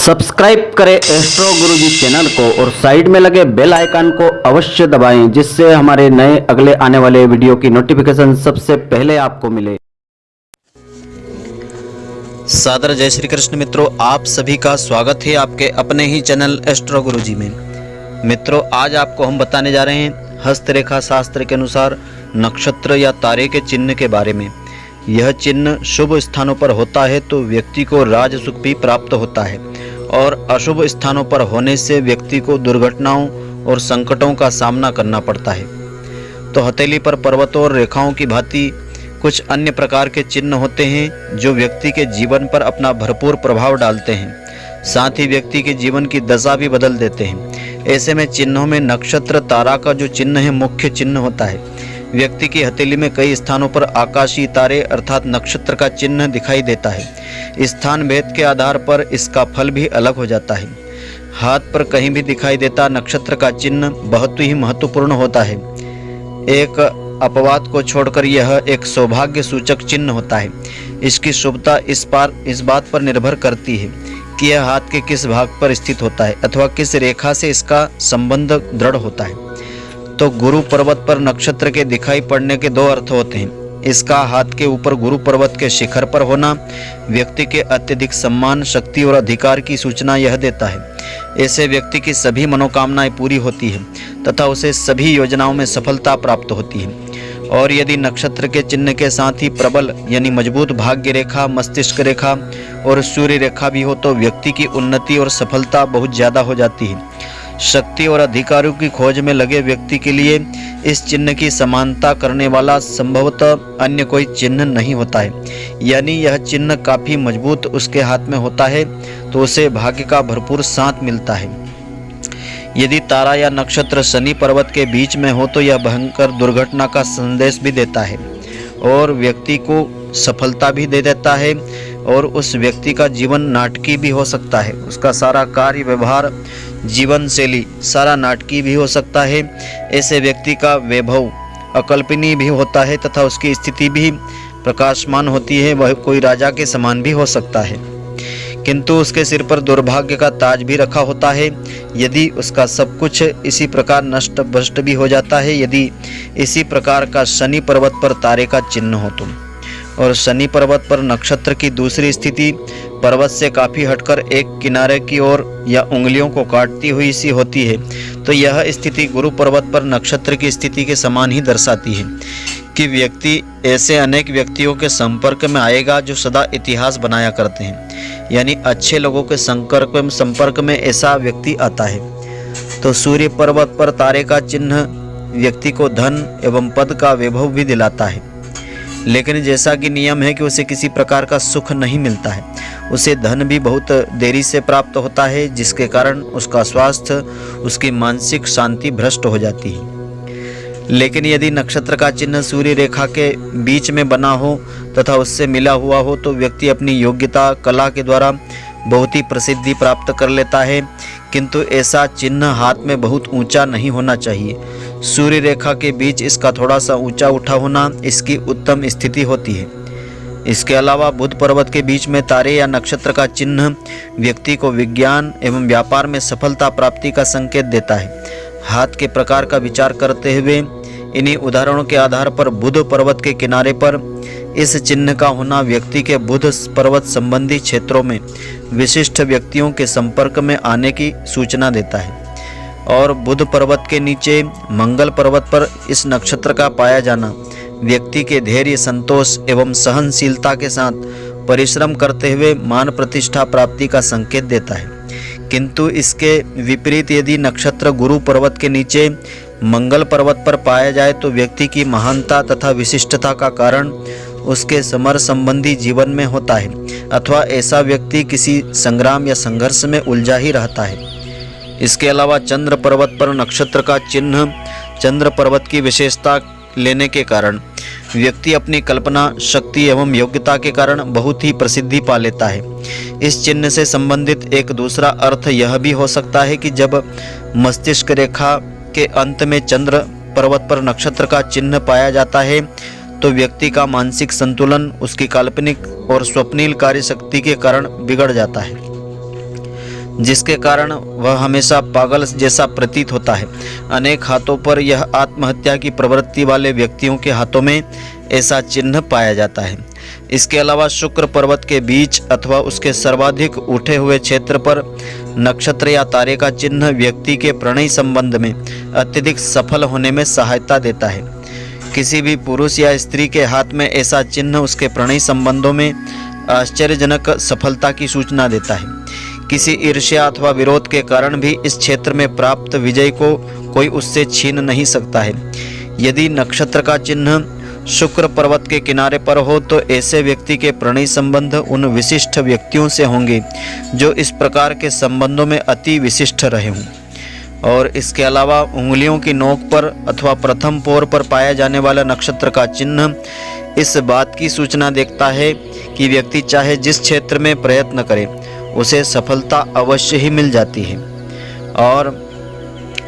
Subscribe करें astro गुरुजी channel को और साइड में लगे बेल आइकन को अवश्य दबाएं, जिससे हमारे नए अगले आने वाले वीडियो की नोटिफिकेशन सबसे पहले आपको मिले। सादर जय श्री कृष्ण मित्रों, आप सभी का स्वागत है आपके अपने ही चैनल एस्ट्रो गुरुजी में। मित्रों, आज आपको हम बताने जा रहे हैं हस्तरेखा शास्त्र के अनुसार नक्षत्र या तारे के चिन्ह के बारे में। यह चिन्ह शुभ स्थानों पर होता है तो व्यक्ति को राज सुख भी प्राप्त होता है, और अशुभ स्थानों पर होने से व्यक्ति को दुर्घटनाओं और संकटों का सामना करना पड़ता है। तो हथेली पर पर्वतों और रेखाओं की भांति कुछ अन्य प्रकार के चिन्ह होते हैं जो व्यक्ति के जीवन पर अपना भरपूर प्रभाव डालते हैं, साथ ही व्यक्ति के जीवन की दशा भी बदल देते हैं। ऐसे में चिन्हों में नक्षत्र तारा का जो चिन्ह है मुख्य चिन्ह होता है। व्यक्ति की हथेली में कई स्थानों पर आकाशीय तारे अर्थात नक्षत्र का चिन्ह दिखाई देता है। स्थान भेद के आधार पर इसका फल भी अलग हो जाता है। हाथ पर कहीं भी दिखाई देता नक्षत्र का चिन्ह बहुत ही महत्वपूर्ण होता है। एक अपवाद को छोड़कर यह एक सौभाग्य सूचक चिन्ह होता है। इसकी शुभता इस बात पर निर्भर करती है कि यह हाथ के किस भाग पर स्थित होता है अथवा किस रेखा से इसका संबंध दृढ़ होता है। तो गुरु पर्वत पर नक्षत्र के दिखाई पड़ने के दो अर्थ होते हैं। इसका हाथ के ऊपर गुरु पर्वत के शिखर पर होना व्यक्ति के अत्यधिक सम्मान, शक्ति और अधिकार की सूचना यह देता है। ऐसे व्यक्ति की सभी मनोकामनाएं पूरी होती है तथा उसे सभी योजनाओं में सफलता प्राप्त होती है। और यदि नक्षत्र के चिन्ह के साथ ही प्रबल यानी मजबूत भाग्य रेखा, मस्तिष्क रेखा और सूर्य रेखा भी हो तो व्यक्ति की उन्नति और सफलता बहुत ज्यादा हो जाती है। शक्ति और अधिकारों की खोज में लगे व्यक्ति के लिए इस चिन्ह की समानता करने वाला संभवतः अन्य कोई चिन्ह नहीं होता है। यानी यह चिन्ह काफी मजबूत उसके हाथ में होता है तो उसे भाग्य का भरपूर साथ मिलता है। यदि तारा या नक्षत्र शनि पर्वत के बीच में हो तो यह भयंकर दुर्घटना का संदेश भी देता है और व्यक्ति को सफलता भी दे देता है, और उस व्यक्ति का जीवन नाटकीय भी हो सकता है। उसका सारा कार्य व्यवहार, जीवन शैली सारा नाटकीय भी हो सकता है। ऐसे व्यक्ति का वैभव अकल्पनीय भी होता है तथा उसकी स्थिति भी प्रकाशमान होती है। वह कोई राजा के समान भी हो सकता है, किंतु उसके सिर पर दुर्भाग्य का ताज भी रखा होता है। यदि उसका सब कुछ इसी प्रकार नष्ट भ्रष्ट भी हो जाता है। यदि इसी प्रकार का शनि पर्वत पर तारे का चिन्ह हो तो, और शनि पर्वत पर नक्षत्र की दूसरी स्थिति पर्वत से काफी हटकर एक किनारे की ओर या उंगलियों को काटती हुई सी होती है, तो यह स्थिति गुरु पर्वत पर नक्षत्र की स्थिति के समान ही दर्शाती है कि व्यक्ति ऐसे अनेक व्यक्तियों के संपर्क में आएगा जो सदा इतिहास बनाया करते हैं। यानी अच्छे लोगों के संपर्क में ऐसा व्यक्ति आता है। तो सूर्य पर्वत पर तारे का चिन्ह व्यक्ति को धन एवं पद का वैभव भी दिलाता है, लेकिन जैसा कि नियम है कि उसे किसी प्रकार का सुख नहीं मिलता है। उसे धन भी बहुत देरी से प्राप्त होता है, जिसके कारण उसका स्वास्थ्य, उसकी मानसिक शांति भ्रष्ट हो जाती है। लेकिन यदि नक्षत्र का चिन्ह सूर्य रेखा के बीच में बना हो तथा उससे मिला हुआ हो तो व्यक्ति अपनी योग्यता, कला के द्वारा बहुत ही प्रसिद्धि प्राप्त कर लेता है, किंतु ऐसा चिन्ह हाथ में बहुत ऊंचा नहीं होना चाहिए। सूर्य रेखा के बीच इसका थोड़ा सा ऊंचा उठा होना इसकी उत्तम स्थिति होती है। इसके अलावा बुध पर्वत के बीच में तारे या नक्षत्र का चिन्ह व्यक्ति को विज्ञान एवं व्यापार में सफलता प्राप्ति का संकेत देता है। हाथ के प्रकार का विचार करते हुए इन्हीं उदाहरणों के आधार पर बुध पर्वत के किनारे पर इस चिन्ह का होना व्यक्ति के बुध पर्वत संबंधी क्षेत्रों में विशिष्ट व्यक्तियों के संपर्क में आने की सूचना देता है। और बुध पर्वत के नीचे मंगल पर्वत पर इस नक्षत्र का पाया जाना व्यक्ति के धैर्य, संतोष एवं सहनशीलता के साथ परिश्रम करते हुए मान प्रतिष्ठा प्राप्ति का संकेत देता है। किंतु इसके विपरीत यदि नक्षत्र गुरु पर्वत के नीचे मंगल पर्वत पर पाया जाए तो व्यक्ति की महानता तथा विशिष्टता का कारण उसके समर संबंधी जीवन में होता है, अथवा ऐसा व्यक्ति किसी संग्राम या संघर्ष में उलझा ही रहता है। इसके अलावा चंद्र पर्वत पर नक्षत्र का चिन्ह चंद्र पर्वत की विशेषता लेने के कारण व्यक्ति अपनी कल्पना शक्ति एवं योग्यता के कारण बहुत ही प्रसिद्धि पा लेता है। इस चिन्ह से संबंधित एक दूसरा अर्थ यह भी हो सकता है कि जब मस्तिष्क रेखा के अंत में चंद्र पर्वत पर नक्षत्र का चिन्ह पाया जाता है तो व्यक्ति का मानसिक संतुलन उसकी काल्पनिक और स्वप्निल कार्य शक्ति के कारण बिगड़ जाता है। जिसके कारण वह हमेशा पागल जैसा प्रतीत होता है। अनेक हाथों पर यह आत्महत्या की प्रवृत्ति वाले व्यक्तियों के हाथों में ऐसा चिन्ह पाया जाता है। इसके अलावा शुक्र पर्वत के बीच अथवा उसके सर्वाधिक उठे हुए क्षेत्र पर नक्षत्र या तारे का चिन्ह व्यक्ति के प्रणयी संबंध में अत्यधिक सफल होने में सहायता देता है। किसी भी पुरुष या स्त्री के हाथ में ऐसा चिन्ह उसके प्रणयी संबंधों में आश्चर्यजनक सफलता की सूचना देता है। किसी ईर्ष्या अथवा विरोध के कारण भी इस क्षेत्र में प्राप्त विजय को कोई उससे छीन नहीं सकता है। यदि नक्षत्र का चिन्ह शुक्र पर्वत के किनारे पर हो तो ऐसे व्यक्ति के प्रणयी संबंध उन विशिष्ट व्यक्तियों से होंगे जो इस प्रकार के संबंधों में अति विशिष्ट रहे हों। और इसके अलावा उंगलियों की नोक पर अथवा प्रथम पोर पर पाया जाने वाला नक्षत्र का चिन्ह इस बात की सूचना देता है कि व्यक्ति चाहे जिस क्षेत्र में प्रयत्न करे उसे सफलता अवश्य ही मिल जाती है। और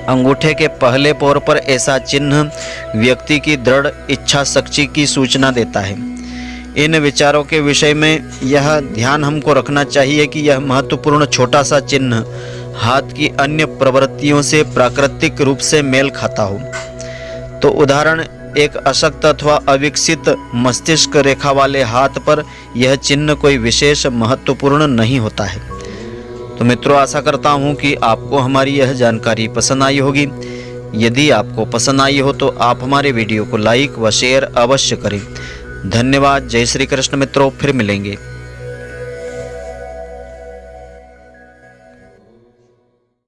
अंगूठे के पहले पोर पर ऐसा चिन्ह व्यक्ति की दृढ़ इच्छा शक्ति की सूचना देता है। इन विचारों के विषय में यह ध्यान हमको रखना चाहिए कि यह महत्वपूर्ण छोटा सा चिन्ह हाथ की अन्य प्रवृत्तियों से प्राकृतिक रूप से मेल खाता हो। तो उदाहरण, एक अशक्त अथवा अविकसित मस्तिष्क रेखा वाले हाथ पर यह चिन्ह कोई विशेष महत्वपूर्ण नहीं होता है। तो मित्रों, आशा करता हूँ कि आपको हमारी यह जानकारी पसंद आई होगी। यदि आपको पसंद आई हो तो आप हमारे वीडियो को लाइक व शेयर अवश्य करें। धन्यवाद। जय श्री कृष्ण मित्रों, फिर मिलेंगे।